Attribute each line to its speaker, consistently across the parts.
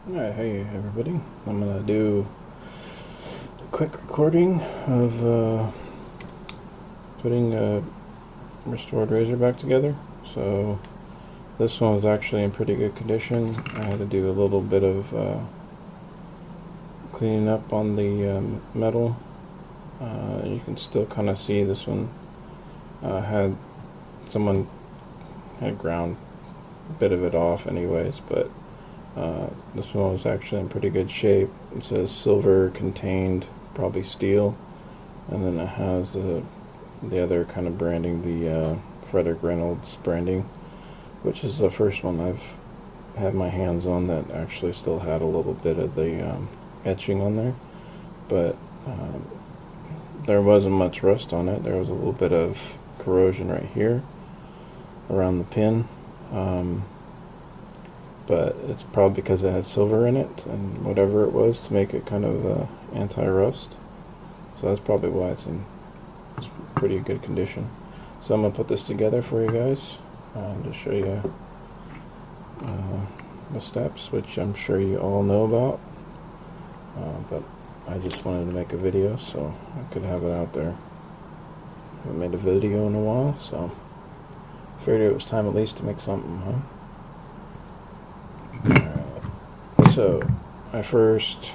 Speaker 1: Alright, hey everybody. I'm gonna do a quick recording of putting a restored razor back together. So this one was actually in pretty good condition. I had to do a little bit of cleaning up on the metal. You can still kind of see this one someone had ground a bit of it off anyways, but this one was actually in pretty good shape. It says silver contained, probably steel, and then it has the other kind of branding, the Fredrick Reynolds branding, which is the first one I've had my hands on that actually still had a little bit of the etching on there, but there wasn't much rust on it. There was a little bit of corrosion right here around the pin. But it's probably because it has silver in it and whatever it was to make it kind of anti-rust. So that's probably why it's in pretty good condition. So I'm going to put this together for you guys and just show you the steps, which I'm sure you all know about. But I just wanted to make a video so I could have it out there. I haven't made a video in a while, so I figured it was time at least to make something, huh? Alright, so I first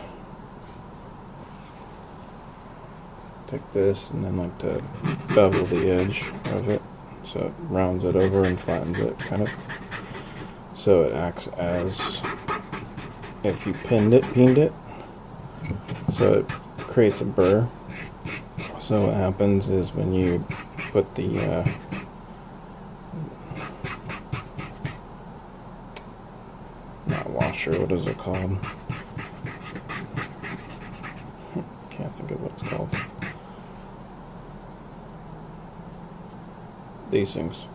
Speaker 1: take this and then like to bevel the edge of it so it rounds it over and flattens it kind of, so it acts as if you peened it, so it creates a burr. So what happens is when you put the not washer, what is it called? Can't think of what it's called. These things.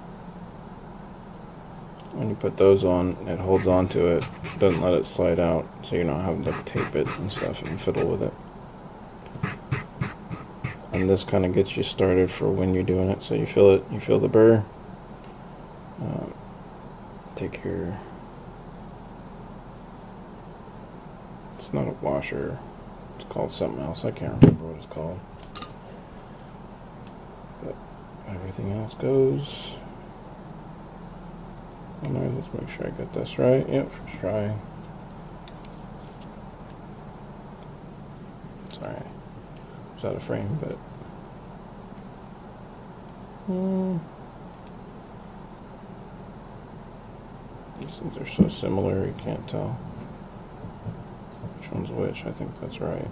Speaker 1: When you put those on, it holds on to it, doesn't let it slide out, so you're not having to tape it and stuff and fiddle with it. And this kind of gets you started for when you're doing it. So you feel it, you feel the burr. Take your, it's not a washer, it's called something else, I can't remember what it's called, but everything else goes. Alright, let's make sure I got this right. Yep, first try. Sorry, it's out of frame, but these things are so similar you can't tell which one's which. I think that's right.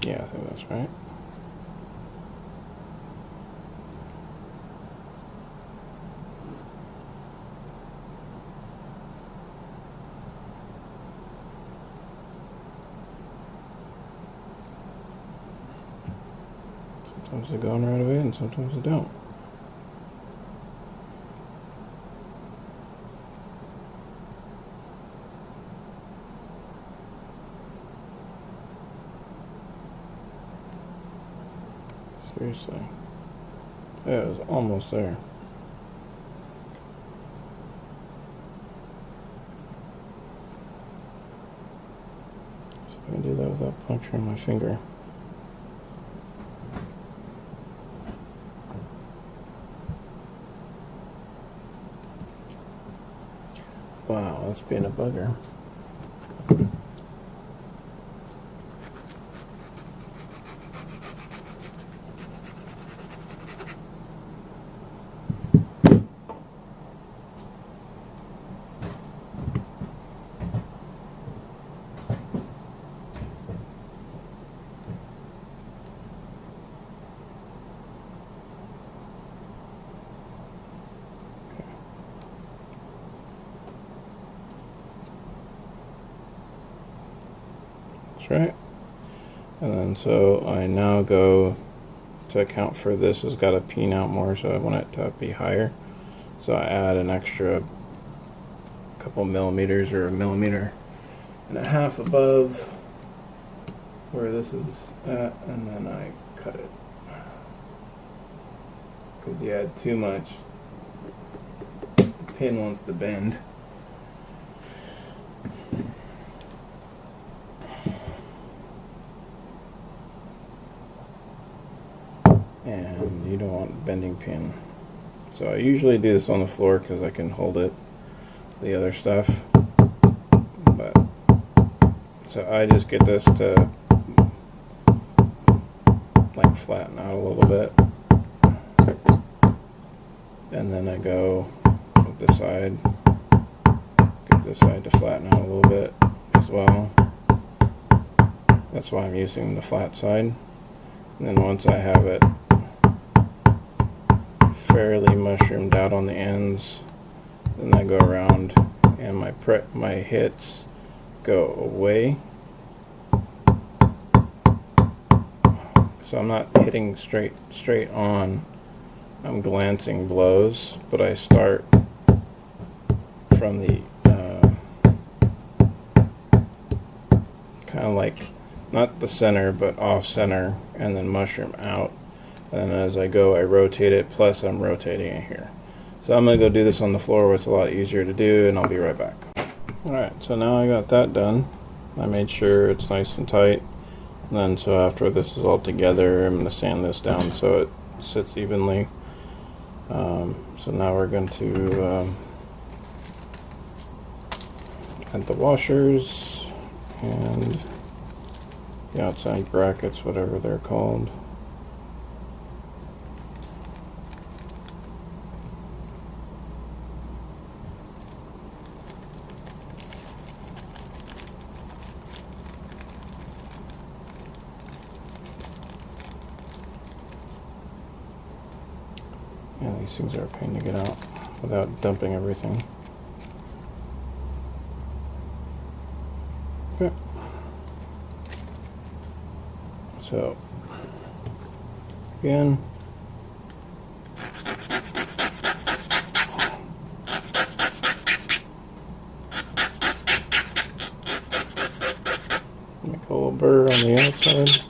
Speaker 1: Yeah, I think that's right. Sometimes they go in right away and sometimes they don't. Seriously. Yeah, it was almost there. See if I can do that without puncturing my finger. Wow, that's being a bugger. Right, and then so I now go to account for this has got to peen out more, so I want it to be higher, so I add an extra couple millimeters or 1.5 millimeters above where this is at, and then I cut it. because you add too much, the pin wants to bend. And you don't want bending pin. So I usually do this on the floor because I can hold it, the other stuff. But so I just get this to like flatten out a little bit, and then I go with the side, get this side to flatten out a little bit as well. That's why I'm using the flat side. And then once I have it fairly mushroomed out on the ends, then I go around and my hits go away. So I'm not hitting straight on. I'm glancing blows, but I start from the kind of like not the center, but off center, and then mushroom out. And then as I go, I rotate it, plus I'm rotating it here. So I'm going to go do this on the floor where it's a lot easier to do, and I'll be right back. Alright, so now I got that done. I made sure it's nice and tight. And then so after this is all together, I'm going to sand this down so it sits evenly. So now we're going to add the washers and the outside brackets, whatever they're called. Yeah, these things are a pain to get out without dumping everything. Okay. So, again, make a little burr on the outside.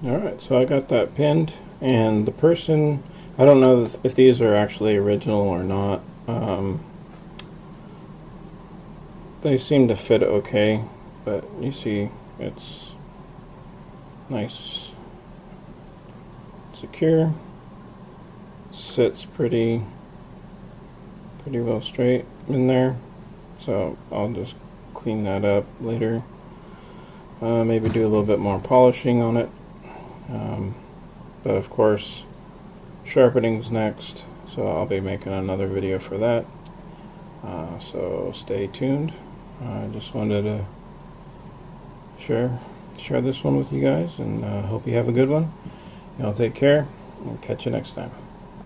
Speaker 1: Alright, so I got that pinned, and the person, I don't know if these are actually original or not. They seem to fit okay, but you see it's nice, secure, sits pretty well straight in there, so I'll just clean that up later. Maybe do a little bit more polishing on it, but of course sharpening's next, so I'll be making another video for that, so stay tuned. I just wanted to share this one with you guys, and hope you have a good one. Y'all take care, and catch you next time.